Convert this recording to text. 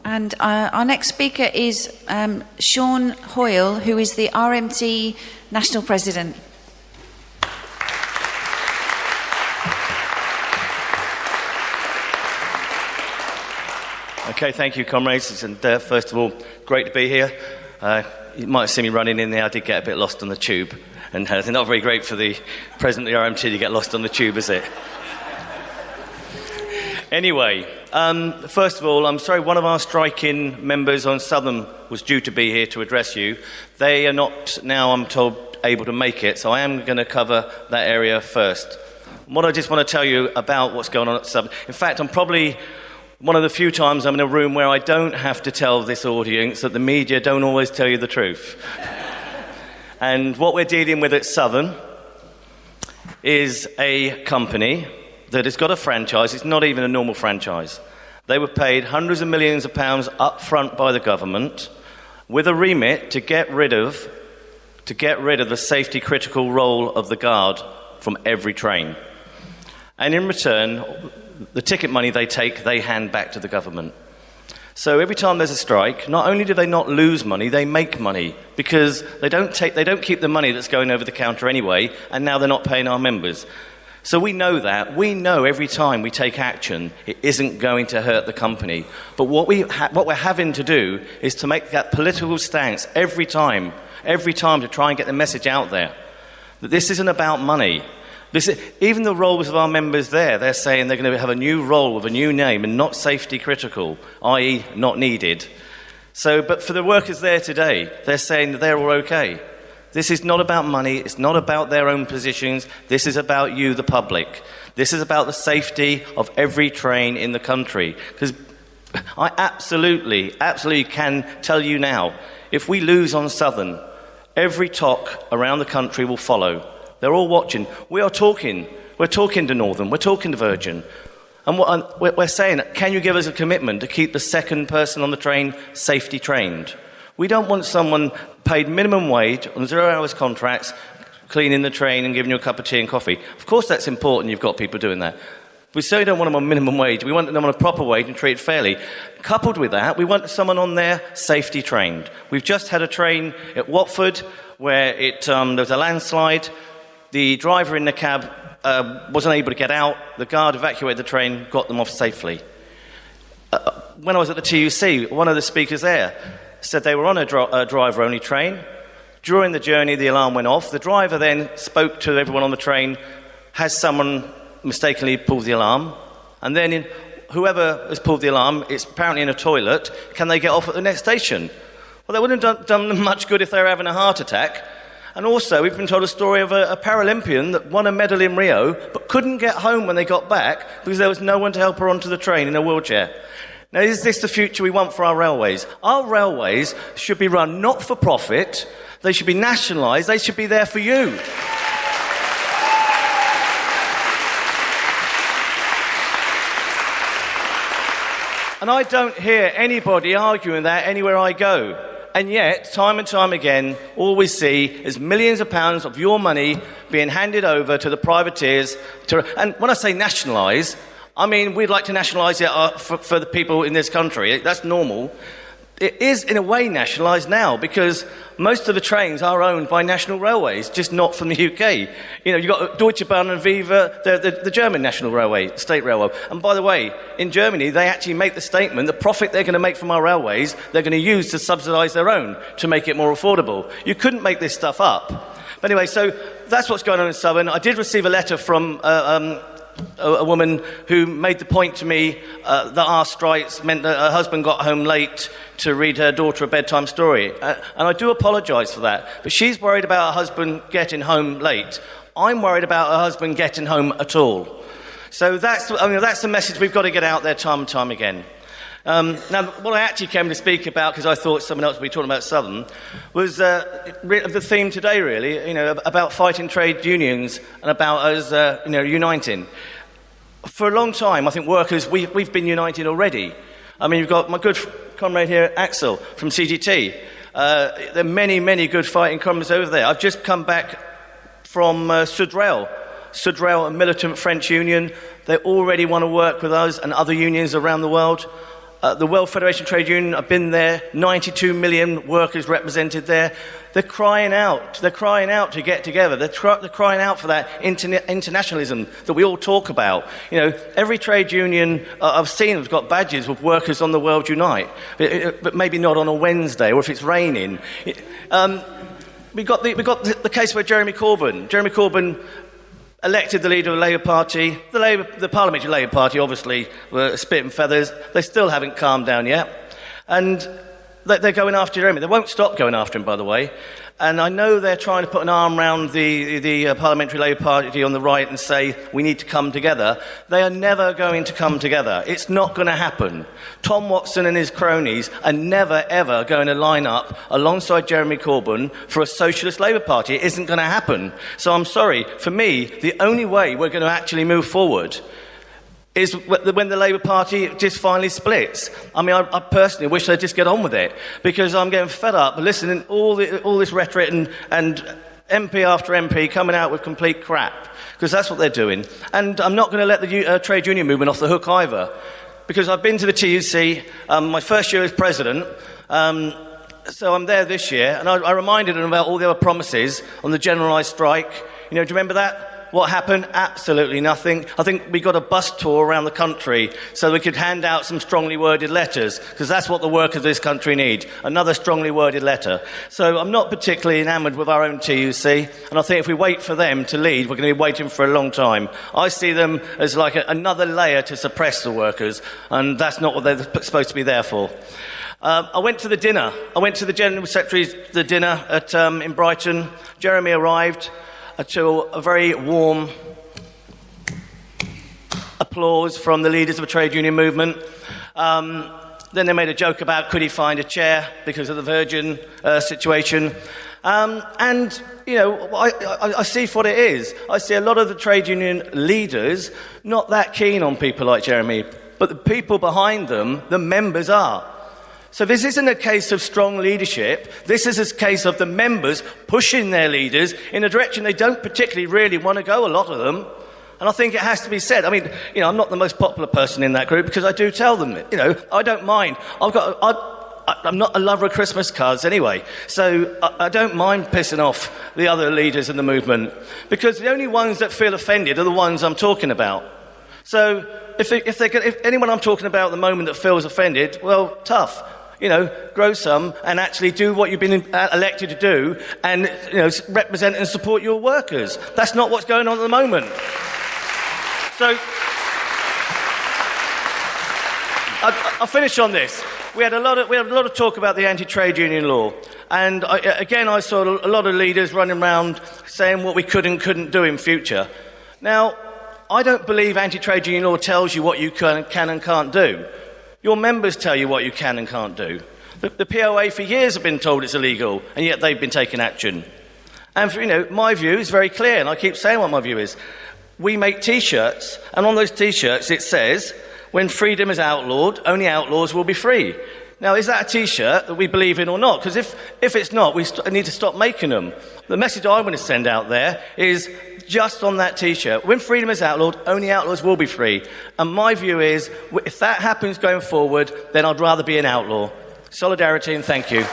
And our next speaker is Sean Hoyle, who is the RMT National President. Okay, thank you, comrades. And first of all, great to be here. You might have seen me running in there. I did get a bit lost on the tube. And it's not very great for the president of the RMT to get lost on the tube, is it? Anyway, first of all, I'm sorry, one of our striking members on Southern was due to be here to address you. They are not now, I'm told, able to make it, so I am going to cover that area first. What I just want to tell you about what's going on at Southern. In fact, I'm probably one of the few times I'm in a room where I don't have to tell this audience that the media don't always tell you the truth. And what we're dealing with at Southern is a company that has got a franchise. It's not even a normal franchise. They were paid hundreds of millions of pounds up front by the government with a remit to get rid of the safety critical role of the guard from every train. And in return, the ticket money they take, they hand back to the government. So every time there's a strike, not only do they not lose money, they make money, because they don't keep the money that's going over the counter anyway, and now they're not paying our members. So we know that. We know every time we take action, it isn't going to hurt the company. But what we're having to do is to make that political stance every time to try and get the message out there that this isn't about money. Even the roles of our members there, they're saying they're going to have a new role with a new name and not safety critical, i.e. not needed. But for the workers there today, they're saying that they're all okay. This is not about money, it's not about their own positions, this is about you, the public. This is about the safety of every train in the country. Because I absolutely can tell you now, if we lose on Southern, every TOC around the country will follow. They're all watching. We're talking to Northern, we're talking to Virgin. And we're saying, can you give us a commitment to keep the second person on the train safety trained? We don't want someone paid minimum wage on 0 hours contracts, cleaning the train and giving you a cup of tea and coffee. Of course that's important, you've got people doing that. We certainly don't want them on minimum wage. We want them on a proper wage and treated fairly. Coupled with that, we want someone on there safety trained. We've just had a train at Watford where there was a landslide. The driver in the cab wasn't able to get out. The guard evacuated the train, got them off safely. When I was at the TUC, one of the speakers there said they were on a driver-only train. During the journey, the alarm went off. The driver then spoke to everyone on the train. Has someone mistakenly pulled the alarm? And then whoever has pulled the alarm, it's apparently in a toilet. Can they get off at the next station? Well, that wouldn't have done them much good if they were having a heart attack. And also, we've been told a story of a Paralympian that won a medal in Rio, but couldn't get home when they got back because there was no one to help her onto the train in a wheelchair. Now, is this the future we want for our railways? Our railways should be run not for profit. They should be nationalised. They should be there for you. And I don't hear anybody arguing that anywhere I go. And yet, time and time again, all we see is millions of pounds of your money being handed over to the privateers. And when I say nationalise, I mean we'd like to nationalise it for the people in this country. That's normal. It is, in a way, nationalised now because most of the trains are owned by national railways, just not from the UK. You've got Deutsche Bahn and Viva, the German national railway, state railway. And by the way, in Germany, they actually make the statement, the profit they're going to make from our railways, they're going to use to subsidise their own, to make it more affordable. You couldn't make this stuff up. But anyway, so that's what's going on in Southern. I did receive a letter from a woman who made the point to me that our strikes meant that her husband got home late to read her daughter a bedtime story. And I do apologise for that. But she's worried about her husband getting home late. I'm worried about her husband getting home at all. So that's the message we've got to get out there time and time again. Now, what I actually came to speak about, because I thought someone else would be talking about Southern, was the theme today, really, about fighting trade unions and about us, uniting. For a long time, I think workers, we've been united already. I mean, you've got my good comrade here, Axel, from CGT. There are many, many good fighting comrades over there. I've just come back from Sudrail, a militant French union. They already want to work with us and other unions around the world. The World Federation Trade Union, I've been there, 92 million workers represented there. They're crying out. They're crying out to get together. They're crying out for that internationalism that we all talk about. You know, every trade union I've seen has got badges with workers on the World Unite, but maybe not on a Wednesday or if it's raining. We got the case where Jeremy Corbyn elected the leader of the Labour Party. The Parliamentary Labour Party obviously were spitting feathers. They still haven't calmed down yet. And they're going after Jeremy. They won't stop going after him, by the way. And I know they're trying to put an arm around the Parliamentary Labour Party on the right and say, we need to come together. They are never going to come together. It's not going to happen. Tom Watson and his cronies are never, ever going to line up alongside Jeremy Corbyn for a socialist Labour Party. It isn't going to happen. So I'm sorry. For me, the only way we're going to actually move forward is when the Labour Party just finally splits. I mean, I personally wish they'd just get on with it, because I'm getting fed up listening to all this rhetoric and MP after MP coming out with complete crap, because that's what they're doing. And I'm not going to let the trade union movement off the hook either, because I've been to the TUC, my first year as president, so I'm there this year, and I reminded them about all the other promises on the generalised strike. You know, do you remember that? What happened? Absolutely nothing. I think we got a bus tour around the country so we could hand out some strongly worded letters, because that's what the workers of this country need, another strongly worded letter. So I'm not particularly enamoured with our own TUC, and I think if we wait for them to lead, we're going to be waiting for a long time. I see them as like another layer to suppress the workers, and that's not what they're supposed to be there for. I went to the dinner. I went to the General Secretary's dinner in Brighton. Jeremy arrived to a very warm applause from the leaders of the trade union movement. Then they made a joke about could he find a chair because of the Virgin situation. And, you know, I see what it is. I see a lot of the trade union leaders not that keen on people like Jeremy, but the people behind them, the members, are. So this isn't a case of strong leadership. This is a case of the members pushing their leaders in a direction they don't particularly really want to go, a lot of them. And I think it has to be said. I mean, you know, I'm not the most popular person in that group, because I do tell them, you know, I don't mind. I'm not a lover of Christmas cards anyway, so I don't mind pissing off the other leaders in the movement, because the only ones that feel offended are the ones I'm talking about. So if anyone I'm talking about at the moment that feels offended, well, tough. You know, grow some and actually do what you've been elected to do, and, you know, represent and support your workers. That's not what's going on at the moment. So I'll finish on this. We had a lot of talk about the anti-trade union law, and I saw a lot of leaders running around saying what we could and couldn't do in future. Now, I don't believe anti-trade union law tells you what you can and can't do. Your members tell you what you can and can't do. The POA for years have been told it's illegal, and yet they've been taking action. And, you know, my view is very clear, and I keep saying what my view is. We make T-shirts, and on those T-shirts it says, when freedom is outlawed, only outlaws will be free. Now, is that a T-shirt that we believe in or not? Because if it's not, we need to stop making them. The message I want to send out there is just on that T-shirt. When freedom is outlawed, only outlaws will be free. And my view is, if that happens going forward, then I'd rather be an outlaw. Solidarity, and thank you.